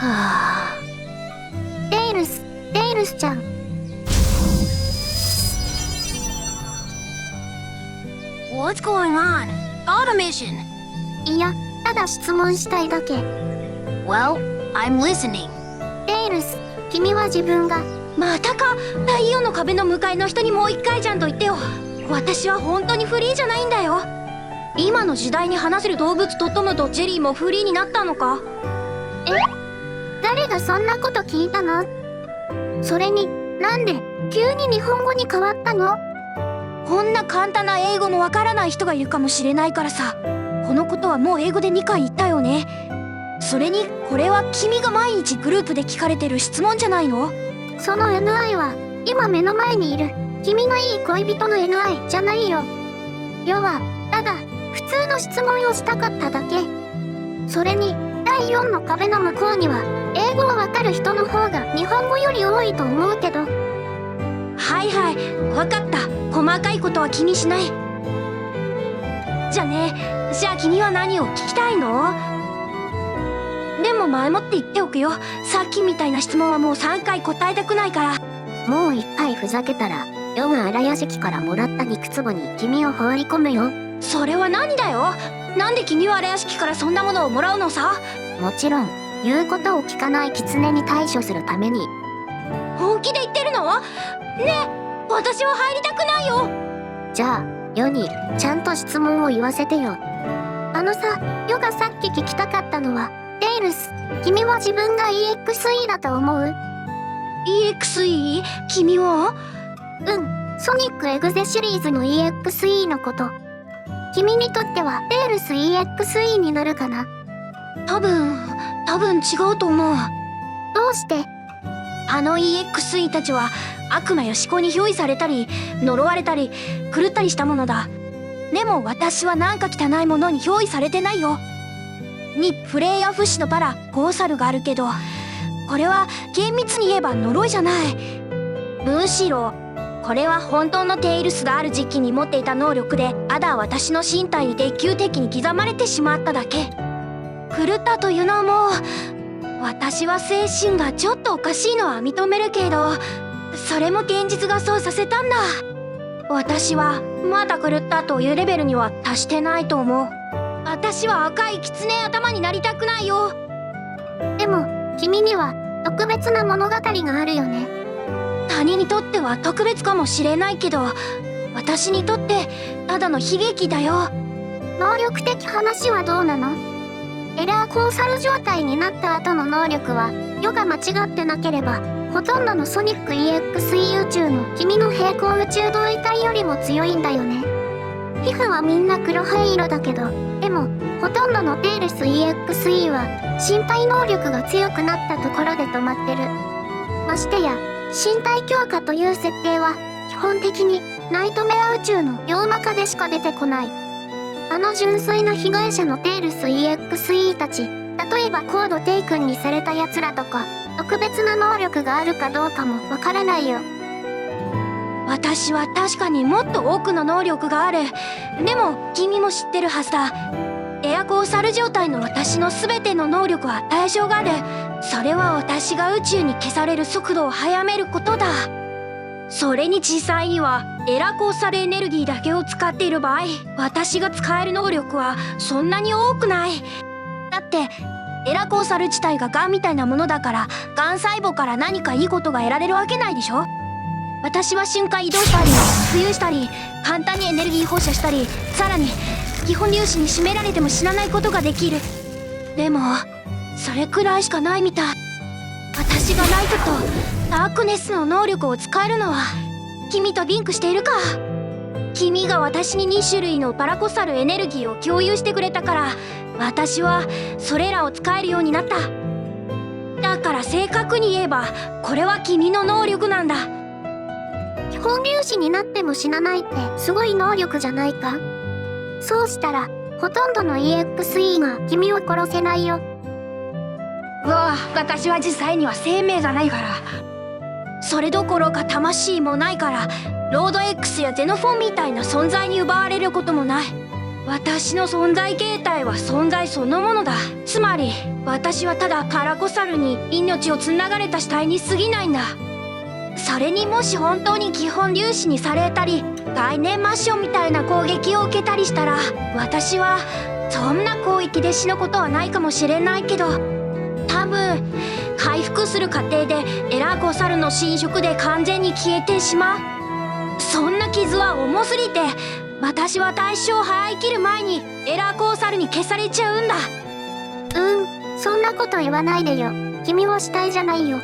はあ。デイルスちゃん。What's going on? Got a mission. いや、ただ質問したいだけ。Well, I'm listening. デイルス、君は自分が。またか。第4の壁の向かいの人にもう一回じゃんと言ってよ。私は本当にフリーじゃないんだよ。今の時代に話せる動物とトムとジェリーもフリーになったのか？誰がそんなこと聞いたの？それに、なんで急に日本語に変わったの？こんな簡単な英語のわからない人がいるかもしれないからさ。このことはもう英語で2回言ったよね。それにこれは君が毎日グループで聞かれてる質問じゃないの？その NI は今目の前にいる君のいい恋人の NI じゃないよ。要はただ普通の質問をしたかっただけ。それに第4の壁の向こうには英語をわかる人の方が日本語より多いと思うけど。はいはい、わかった。細かいことは気にしない。じゃあ君は何を聞きたいの？でも前もって言っておくよ。さっきみたいな質問はもう3回答えたくないから。もう一回ふざけたらヨガ荒屋敷からもらった肉壺に君を放り込むよ。それは何だよ。なんで君は荒屋敷からそんなものをもらうのさ？もちろん言うことを聞かない狐に対処するために。本気で言ってるの？ねえ、私は入りたくないよ。じゃあ世にちゃんと質問を言わせてよ。あのさ、ヨがさっき聞きたかったのは、デイルス、君は自分が EXE だと思う？ EXE？ 君は？ソニックエグゼシリーズの EXE のこと。君にとってはデイルス EXE になるかな？多分違うと思う。どうして？あの EXE たちは悪魔や思考に憑依されたり呪われたり狂ったりしたものだ。でも私はなんか汚いものに憑依されてないよ。にプレイヤー不死のパラコーサルがあるけど、これは厳密に言えば呪いじゃない。むしろこれは本当のテイルスがある時期に持っていた能力で、ただ私の身体に鉄球的に刻まれてしまっただけ。狂ったというのも、私は精神がちょっとおかしいのは認めるけど、それも現実がそうさせたんだ。私はまだ狂ったというレベルには達してないと思う。私は赤い狐頭になりたくないよ。でも君には特別な物語があるよね。他人にとっては特別かもしれないけど、私にとってただの悲劇だよ。能力的話はどうなの？エラーコーサル状態になった後の能力は世が間違ってなければほとんどのソニック EXE 宇宙の君の平行宇宙同位体よりも強いんだよね。皮膚はみんな黒灰色だけど、でもほとんどのテイルス EXE は身体能力が強くなったところで止まってる。ましてや身体強化という設定は基本的にナイトメア宇宙の妖魔化でしか出てこない。あの純粋な被害者のテイルス EXE たち、例えばコードテイ君にされた奴らとか、特別な能力があるかどうかもわからないよ。私は確かにもっと多くの能力がある。でも君も知ってるはずだ。エアコーサル状態の私の全ての能力は対象がある。それは私が宇宙に消される速度を速めることだ。それに実際にはエラコーサルエネルギーだけを使っている場合、私が使える能力はそんなに多くない。だってエラコーサル自体がガンみたいなものだから、ガン細胞から何かいいことが得られるわけないでしょ。私は瞬間移動したり浮遊したり簡単にエネルギー放射したり、さらに基本粒子に締められても死なないことができる。でもそれくらいしかないみたい。私がライトとダークネスの能力を使えるのは君とリンクしているか。君が私に2種類のパラコサルエネルギーを共有してくれたから、私はそれらを使えるようになった。だから正確に言えばこれは君の能力なんだ。基本粒子になっても死なないってすごい能力じゃないか。そうしたらほとんどの EXE が君を殺せないよ。私は実際には生命がないから。それどころか魂もないから、ロード X やゼノフォンみたいな存在に奪われることもない。私の存在形態は存在そのものだ。つまり私はただパラコサルに命をつながれた死体に過ぎないんだ。それにもし本当に基本粒子にされたり概念抹消みたいな攻撃を受けたりしたら、私はそんな広域で死ぬことはないかもしれないけど、多分回復する過程でエラーコサルの侵食で完全に消えてしまう。そんな傷は重すぎて、私は代償を払い切る前にエラーコサルに消されちゃうんだ。そんなこと言わないでよ。君は死体じゃないよ。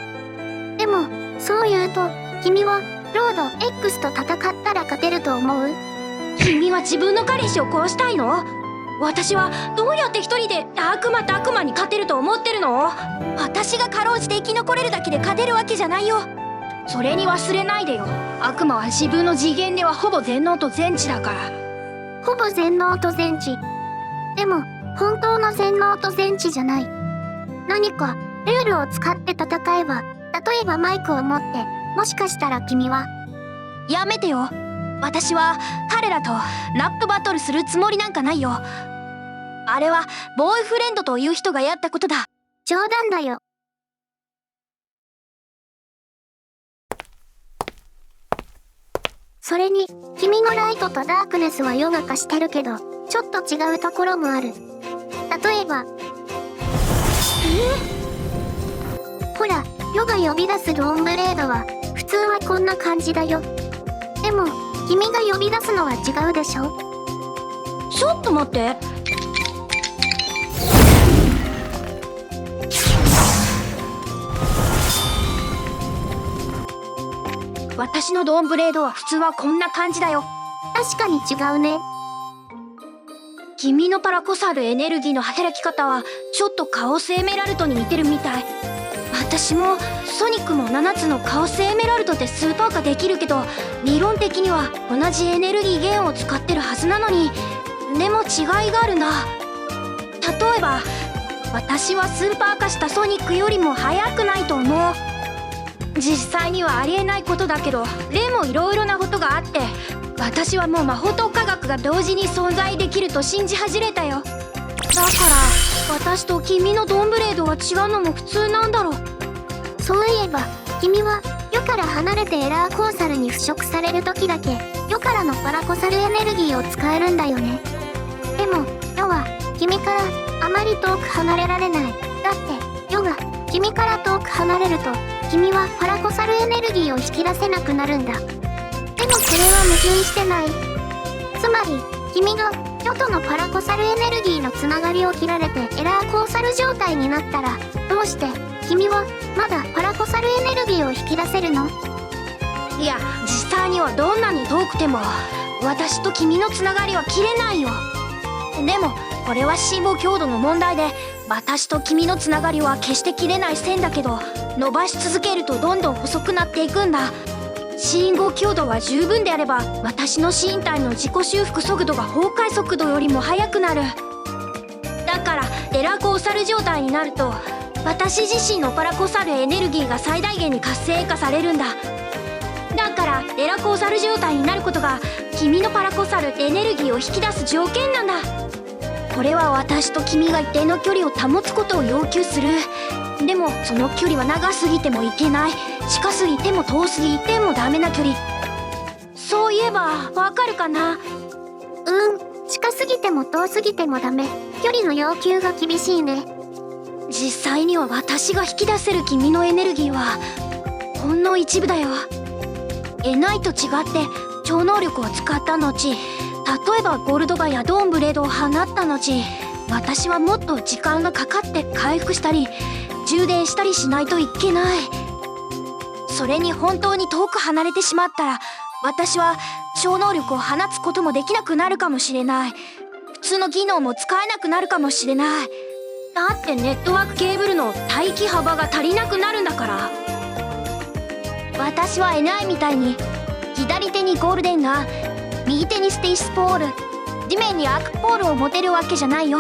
でもそう言うと、君はロード X と戦ったら勝てると思う？君は自分の彼氏を殺したいの？私はどうやって一人で悪魔と悪魔に勝てると思ってるの？私がかろうじて生き残れるだけで勝てるわけじゃないよ。それに忘れないでよ。悪魔は自分の次元ではほぼ全能と全知だから。ほぼ全能と全知。でも本当の全能と全知じゃない。何かルールを使って戦えば、例えばマイクを持って、もしかしたら君は。やめてよ。私は彼らとラップバトルするつもりなんかないよ。あれはボーイフレンドという人がやったことだ。冗談だよ。それに君のライトとダークネスはヨガ化してるけど、ちょっと違うところもある。例えばほら、ヨが呼び出すドーンブレードは普通はこんな感じだよ。でも君が呼び出すのは違うでしょ。ちょっと待って。私のドーンブレードは普通はこんな感じだよ。確かに違うね。君のパラコサルエネルギーの働き方はちょっとカオスエメラルドに似てるみたい。私もソニックも7つのカオスエメラルドでスーパー化できるけど、理論的には同じエネルギー源を使ってるはずなのに、でも違いがあるんだ。例えば私はスーパー化したソニックよりも速くないと思う。実際にはありえないことだけど、でもいろいろなことがあって、私はもう魔法と科学が同時に存在できると信じ始めたよ。だから私と君のドンブレードが違うのも普通なんだろう。そういえば君は世から離れてエラーコーサルに腐食される時だけ世からのパラコサルエネルギーを使えるんだよね。でも世は君からあまり遠く離れられない。だって世が君から遠く離れると、君はパラコサルエネルギーを引き出せなくなるんだ。でもそれは矛盾してない。つまり君が世とのパラコサルエネルギーのつながりを切られてエラーコーサル状態になったら、どうして君はまだパラコサルエネルギーを引き出せるの？いや、実際にはどんなに遠くても私と君のつながりは切れないよ。でもこれは信号強度の問題で、私と君のつながりは決して切れない線だけど、伸ばし続けるとどんどん細くなっていくんだ。信号強度は十分であれば、私の身体の自己修復速度が崩壊速度よりも速くなる。だからエラーコーサル状態になると、私自身のパラコサルエネルギーが最大限に活性化されるんだ。だからエラコーサル状態になることが君のパラコサルエネルギーを引き出す条件なんだ。これは私と君が一定の距離を保つことを要求する。でもその距離は長すぎてもいけない、近すぎても遠すぎてもダメな距離。そういえばわかるかな？近すぎても遠すぎてもダメ。距離の要求が厳しいね。実際には私が引き出せる君のエネルギーはほんの一部だよ。エナイと違って超能力を使った後、例えばゴールドバやドーンブレードを放った後、私はもっと時間がかかって回復したり充電したりしないといけない。それに本当に遠く離れてしまったら、私は超能力を放つこともできなくなるかもしれない。普通の技能も使えなくなるかもしれない。だってネットワークケーブルの帯域幅が足りなくなるんだから。私はエナイみたいに左手にゴールデンが、右手にステイスポール、地面にアークポールを持てるわけじゃないよ。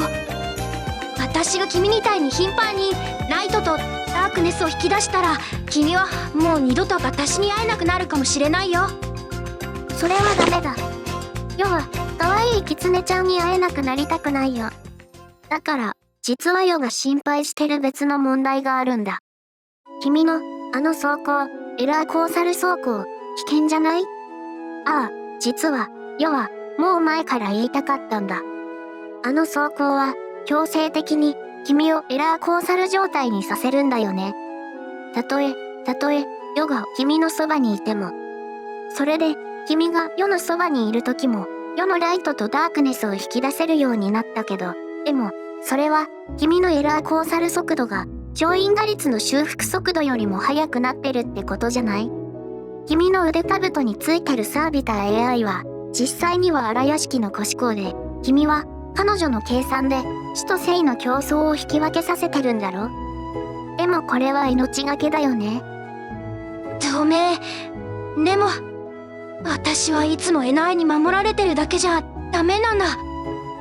私が君みたいに頻繁にライトとダークネスを引き出したら、君はもう二度と私に会えなくなるかもしれないよ。それはダメだ。世は可愛いキツネちゃんに会えなくなりたくないよ。だから実はヨが心配してる別の問題があるんだ。君のあの走行、エラーコーサル走行、危険じゃない？ああ、実はヨはもう前から言いたかったんだ。あの走行は強制的に君をエラーコーサル状態にさせるんだよね。たとえヨが君のそばにいても。それで君がヨのそばにいる時もヨのライトとダークネスを引き出せるようになったけど、でもそれは君のエラーコーサル速度が超因果率の修復速度よりも速くなってるってことじゃない？君の腕兜についてるサービター AI は実際には荒屋敷の腰工で、君は彼女の計算で死と生の競争を引き分けさせてるんだろ？でもこれは命がけだよね。透明。でも私はいつもエナイに守られてるだけじゃダメなんだ。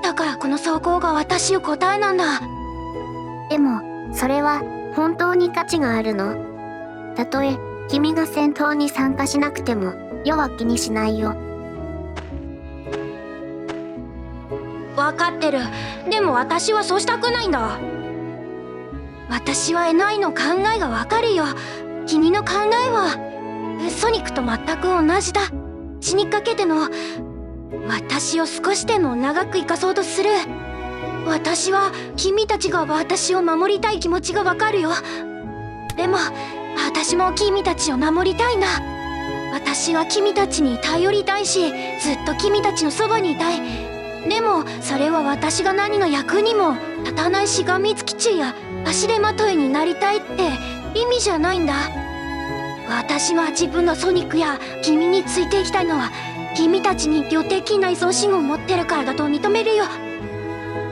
だからこの走行が私の答えなんだ。でもそれは本当に価値があるの？たとえ君が戦闘に参加しなくてもヨは気にしないよ。分かってる。でも私はそうしたくないんだ。私はエナイの考えが分かるよ。君の考えはソニックと全く同じだ。死にかけての私を少しでも長く生かそうとする。私は君たちが私を守りたい気持ちが分かるよ。でも私も君たちを守りたいんだ。私は君たちに頼りたいし、ずっと君たちのそばにいたい。でもそれは私が何の役にも立たないしがみつき中や足手まといになりたいって意味じゃないんだ。私は自分のソニックや君についていきたいのは君たちに病的な依存心を持ってるからだと認めるよ。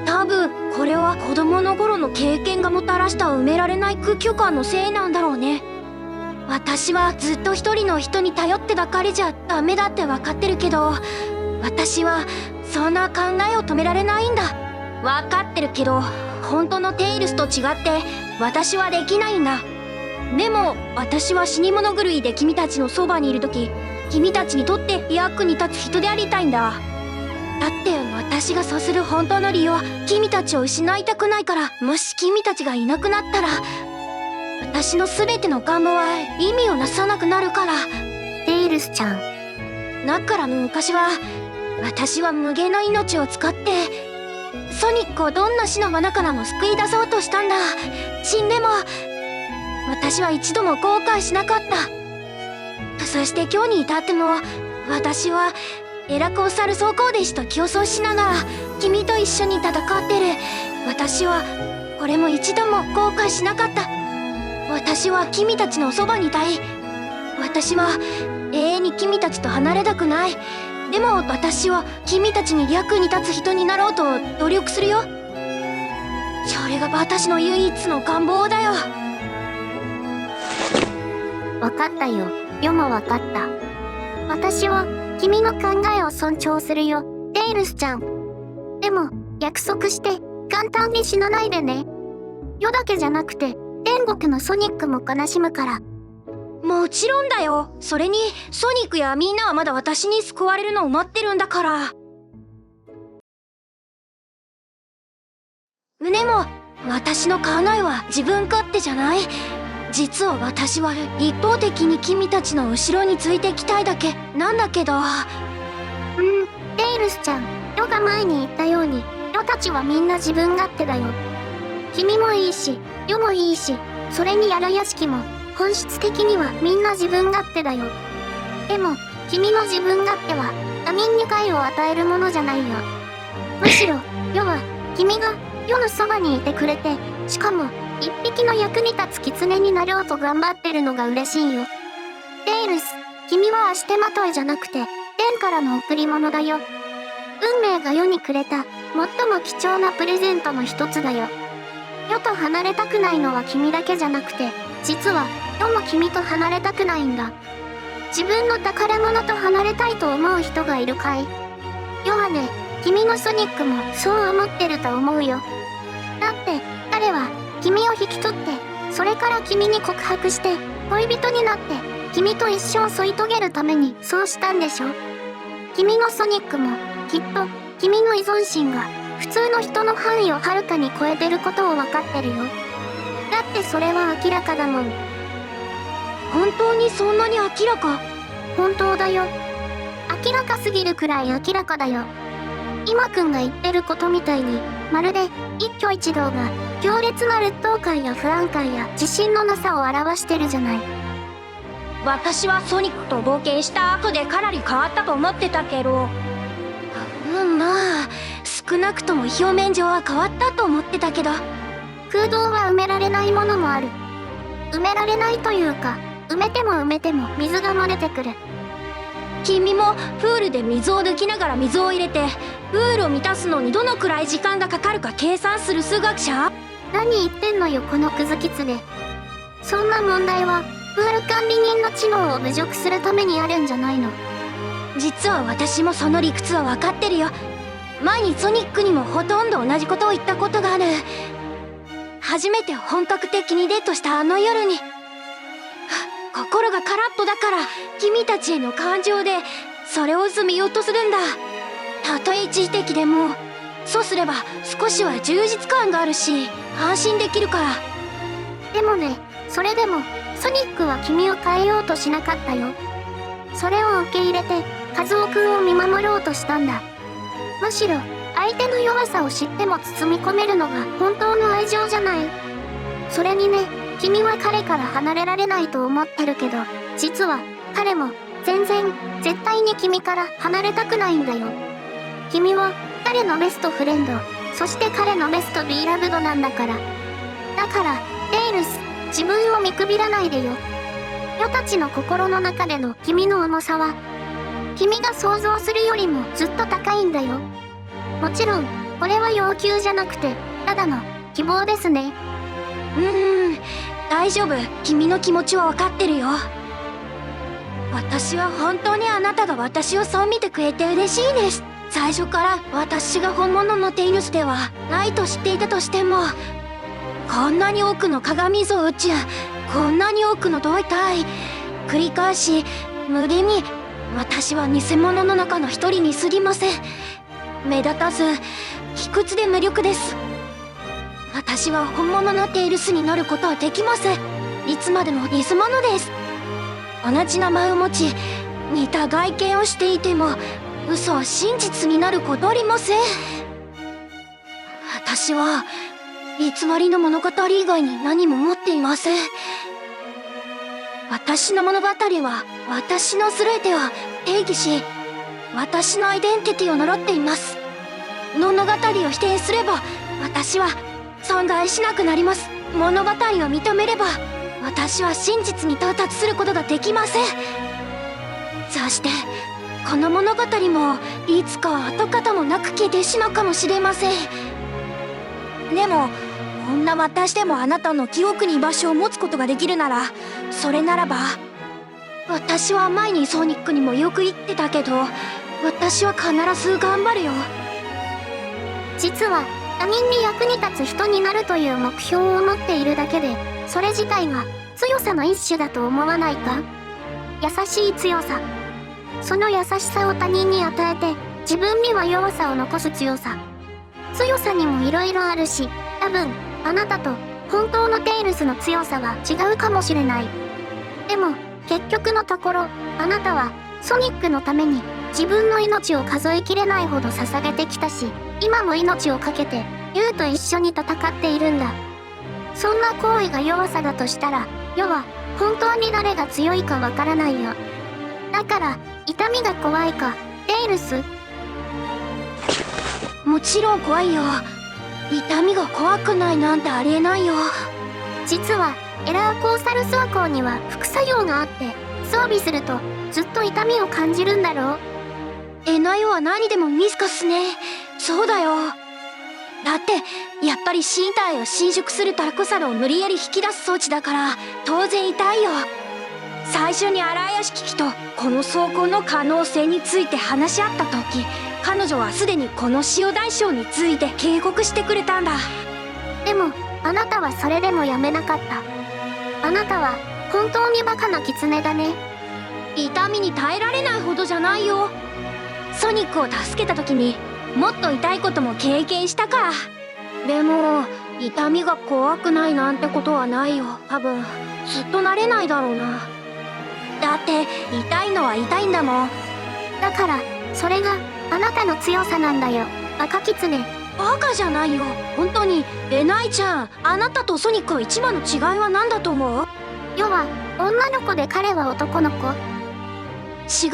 多分これは子供の頃の経験がもたらした埋められない空虚感のせいなんだろうね。私はずっと一人の人に頼ってばかりじゃダメだって分かってるけど、私はそんな考えを止められないんだ。分かってるけど本当のテイルスと違って私はできないんだ。でも私は死に物狂いで君たちのそばにいる時、君たちにとって役に立つ人でありたいんだ。だって私がそうする本当の理由は君たちを失いたくないから。もし君たちがいなくなったら私の全ての願望は意味をなさなくなるから。テイルスちゃん。だから昔は私は無限の命を使ってソニックをどんな死の罠からも救い出そうとしたんだ。死んでも私は一度も後悔しなかった。そして今日に至っても私はエラコーサル装甲弟子と競争しながら君と一緒に戦ってる。私はこれも一度も後悔しなかった。私は君たちのそばにいたい。私は永遠に君たちと離れたくない。でも私は君たちに役に立つ人になろうと努力するよ。それが私の唯一の願望だよ。わかったよ。ヨもわかった。私は君の考えを尊重するよ、テイルスちゃん。でも約束して簡単に死なないでね。ヨだけじゃなくて天国のソニックも悲しむから。もちろんだよ。それにソニックやみんなはまだ私に救われるのを待ってるんだから。でも私の考えは自分勝手じゃない。実は私は一方的に君たちの後ろについてきたいだけなんだけど。テイルスちゃん、ヨが前に言ったようにヨたちはみんな自分勝手だよ。君もいいしヨもいいし、それに荒屋敷も本質的にはみんな自分勝手だよ。でも君の自分勝手は他人に害を与えるものじゃないよ。むしろヨは君がヨのそばにいてくれて、しかも一匹の役に立つ狐になろうと頑張ってるのが嬉しいよ。テイルス、君は足手まといじゃなくて天からの贈り物だよ。運命が世にくれた最も貴重なプレゼントの一つだよ。世と離れたくないのは君だけじゃなくて、実は世も君と離れたくないんだ。自分の宝物と離れたいと思う人がいるかい？世はね、君のソニックもそう思ってると思うよ。だって彼は君を引き取って、それから君に告白して恋人になって君と一生添い遂げるためにそうしたんでしょ。君のソニックもきっと君の依存心が普通の人の範囲をはるかに超えてることを分かってるよ。だってそれは明らかだもん。本当にそんなに明らか？本当だよ。明らかすぎるくらい明らかだよ。今くんが言ってることみたいに、まるで一挙一動が強烈な劣等感や不安感や自信のなさを表してるじゃない。私はソニックと冒険した後でかなり変わったと思ってたけど、まあ少なくとも表面上は変わったと思ってたけど。空洞は埋められないものもある。埋められないというか、埋めても埋めても水が漏れてくる。君もプールで水を抜きながら水を入れてプールを満たすのにどのくらい時間がかかるか計算する数学者？何言ってんのよこのクズキツネ。そんな問題はプール管理人の知能を侮辱するためにあるんじゃないの。実は私もその理屈は分かってるよ。前にソニックにもほとんど同じことを言ったことがある。初めて本格的にデートしたあの夜に、心が空っぽだから君たちへの感情でそれを埋めようとするんだ。たとえ一時的でもそうすれば少しは充実感があるし安心できるから。でもね、それでもソニックは君を変えようとしなかったよ。それを受け入れてカズオくんを見守ろうとしたんだ。むしろ相手の弱さを知っても包み込めるのが本当の愛情じゃない。それにね、君は彼から離れられないと思ってるけど、実は彼も全然絶対に君から離れたくないんだよ。君は彼のベストフレンド、そして彼のベストビーラブドなんだから。だからテイルス、自分を見くびらないでよ。世たちの心の中での君の重さは君が想像するよりもずっと高いんだよ。もちろんこれは要求じゃなくてただの希望ですね。大丈夫。君の気持ちは分かってるよ。私は本当にあなたが私をそう見てくれて嬉しいです。最初から私が本物のテイルスではないと知っていたとしても、こんなに多くの鏡像宇宙、こんなに多くの同体繰り返し無限に、私は偽物の中の一人に過ぎません。目立たず卑屈で無力です。私は本物のテイルスになることはできません。いつまでも偽物です。同じ名前を持ち似た外見をしていても嘘は真実になることありません。私は偽りの物語以外に何も持っていません。私の物語は私の全てを定義し、私のアイデンティティを呪っています。物語を否定すれば私は存在しなくなります。物語を認めれば私は真実に到達することができません。そしてこの物語もいつかは跡形もなく消えてしまうかもしれません。でもこんな私でもあなたの記憶に居場所を持つことができるなら、それならば、私は前にソニックにもよく言ってたけど、私は必ず頑張るよ。実は他人に役に立つ人になるという目標を持っているだけで、それ自体が強さの一種だと思わないか？優しい強さ。その優しさを他人に与えて、自分には弱さを残す強さ。強さにも色々あるし、多分あなたと本当のテイルスの強さは違うかもしれない。でも結局のところ、あなたはソニックのために自分の命を数えきれないほど捧げてきたし、今も命を懸けてユウと一緒に戦っているんだ。そんな行為が弱さだとしたら、世は本当に誰が強いかわからないよ。だから痛みが怖いか、テイルス？もちろん怖いよ。痛みが怖くないなんてありえないよ。実はエラーコーサル走行には副作用があって、装備するとずっと痛みを感じるんだろう。エナヨは何でもミスカスね。そうだよ。だってやっぱり身体を伸縮するタコサルを無理やり引き出す装置だから当然痛いよ。最初に荒屋敷とこの走行の可能性について話し合った時、彼女はすでにこの塩大将について警告してくれたんだ。でもあなたはそれでもやめなかった。あなたは本当にバカな狐だね。痛みに耐えられないほどじゃないよ。ソニックを助けた時にもっと痛いことも経験したから。でも痛みが怖くないなんてことはないよ。多分ずっと慣れないだろうな。だって痛いのは痛いんだもん。だからそれがあなたの強さなんだよ、赤キツネ。バカじゃないよ。本当に。エナイちゃん、あなたとソニックの一番の違いは何だと思う？世は女の子で彼は男の子。違う。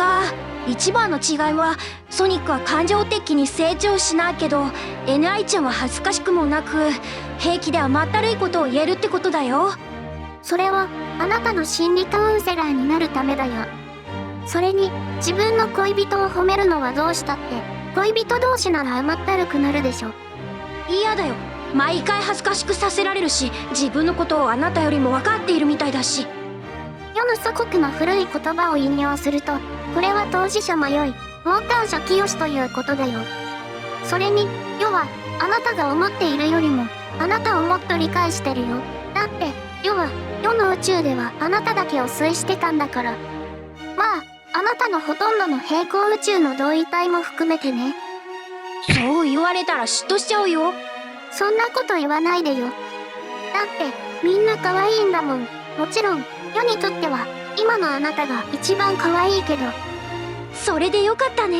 一番の違いはソニックは感情的に成長しないけど、エナイちゃんは恥ずかしくもなく平気で甘ったるいことを言えるってことだよ。それはあなたの心理カウンセラーになるためだよ。それに自分の恋人を褒めるのはどうしたって恋人同士なら甘ったるくなるでしょ。嫌だよ。毎回恥ずかしくさせられるし、自分のことをあなたよりも分かっているみたいだし。世の祖国の古い言葉を引用すると、これは当事者迷いモーター者清ということだよ。それに世はあなたが思っているよりもあなたをもっと理解してるよ。だって世は世の宇宙ではあなただけを推してたんだから。まああなたのほとんどの平行宇宙の同位体も含めてね。そう言われたら嫉妬しちゃうよ。そんなこと言わないでよ。だってみんな可愛いんだもん。もちろん世にとっては今のあなたが一番可愛いけど。それでよかったね。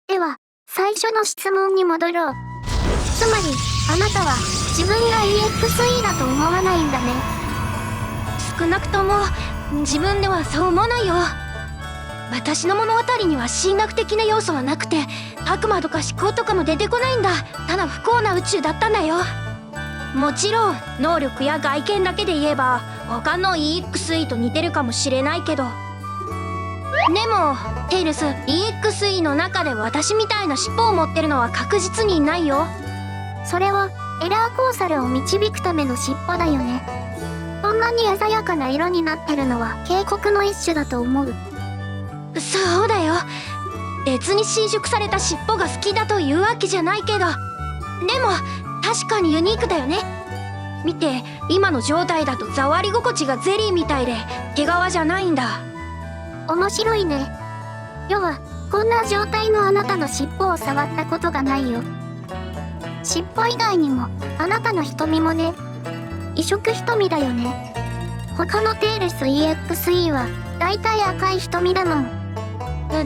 では最初の質問に戻ろう。つまりあなたは自分が EXE だと思わないんだね。少なくとも自分ではそう思わないよ。私の物語には神学的な要素はなくて、悪魔とか思考とかも出てこないんだ。ただ不幸な宇宙だったんだよ。もちろん能力や外見だけで言えば他の EXE と似てるかもしれないけど、でもテイルス EXE の中で私みたいな尻尾を持ってるのは確実にいないよ。それはエラーコーサルを導くための尻尾だよね。こんなに鮮やかな色になってるのは警告の一種だと思う。そうだよ。別に伸縮された尻尾が好きだというわけじゃないけど、でも確かにユニークだよね。見て、今の状態だと触り心地がゼリーみたいで毛皮じゃないんだ。面白いね。世はこんな状態のあなたの尻尾を触ったことがないよ。尻尾以外にもあなたの瞳もね、異色瞳だよね。他のテイルス EXE はだいたい赤い瞳だもん。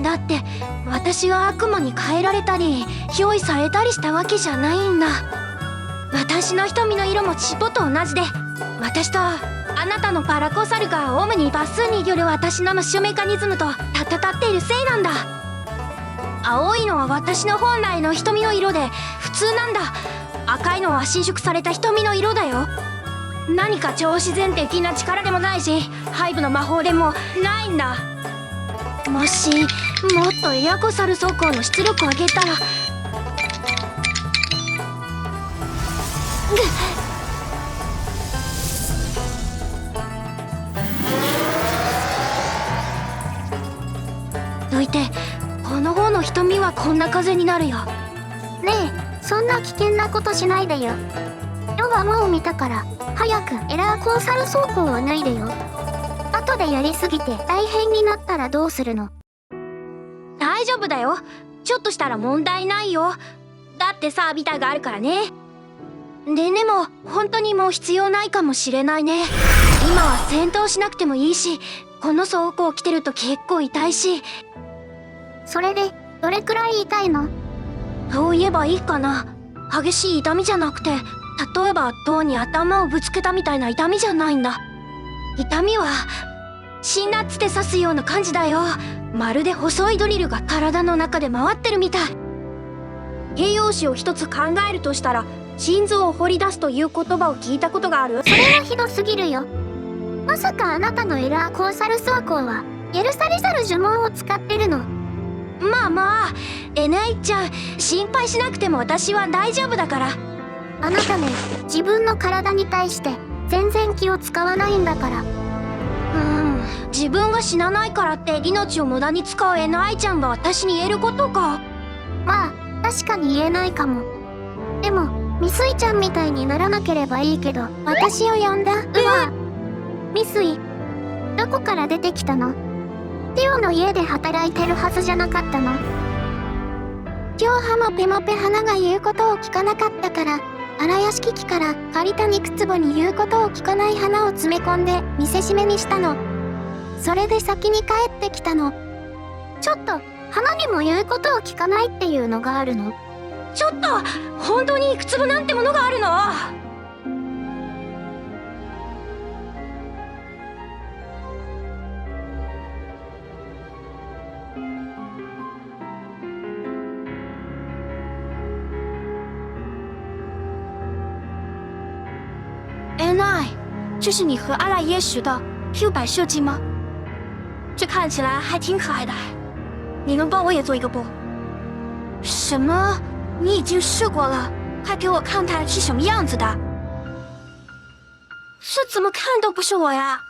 だって私は悪魔に変えられたり憑依されたりしたわけじゃないんだ。私の瞳の色も尻尾と同じで、私とあなたのパラコサルがオムニバスによる私のマッシュメカニズムと戦っているせいなんだ。青いのは私の本来の瞳の色で普通なんだ。赤いのは伸縮された瞳の色だよ。何か超自然的な力でもないし、ハイブの魔法でもないんだ。もしもっとエアコサル装甲の出力を上げたら。どいて、この方の瞳はこんな風になるよ。ねえ、そんな危険なことしないでよ。世はもう見たから早くエラーコーサル装甲を脱いでよ。後でやりすぎて大変になったらどうするの？大丈夫だよ。ちょっとしたら問題ないよ。だってさ、ビタがあるからね。でも本当にもう必要ないかもしれないね。今は戦闘しなくてもいいし、この装甲を着てると結構痛いし。それでどれくらい痛いの？どう言えばいいかな。激しい痛みじゃなくて、例えば胴に頭をぶつけたみたいな痛みじゃないんだ。痛みは辛辣で刺すような感じだよ。まるで細いドリルが体の中で回ってるみたい。形容詞を一つ考えるとしたら、心臓を掘り出すという言葉を聞いたことがある？それはひどすぎるよ。まさかあなたのエラーコーサル装甲はエルサリサル呪文を使ってるの？まあまあ、エナイちゃん、心配しなくても私は大丈夫だから。あなたね、自分の体に対して全然気を使わないんだから。自分が死なないからって命を無駄に使うエナイちゃんが私に言えることか。まあ確かに言えないかも。でもミスイちゃんみたいにならなければいいけど、私を呼んだ。ミスイ、どこから出てきたの？ティオの家で働いてるはずじゃなかったの？今日ハモペモペ花が言うことを聞かなかったから、荒屋敷機から借りた肉壺に言うことを聞かない花を詰め込んで見せしめにしたの。それで先に帰ってきたの。ちょっと、花にも言うことを聞かないっていうのがあるの？ちょっと本当に肉壺なんてものがあるの？N.I.， 这是你和阿赖耶识的 Q 版设计吗？这看起来还挺可爱的，你能帮我也做一个不？什么？你已经试过了？快给我看看是什么样子的！这怎么看都不是我呀！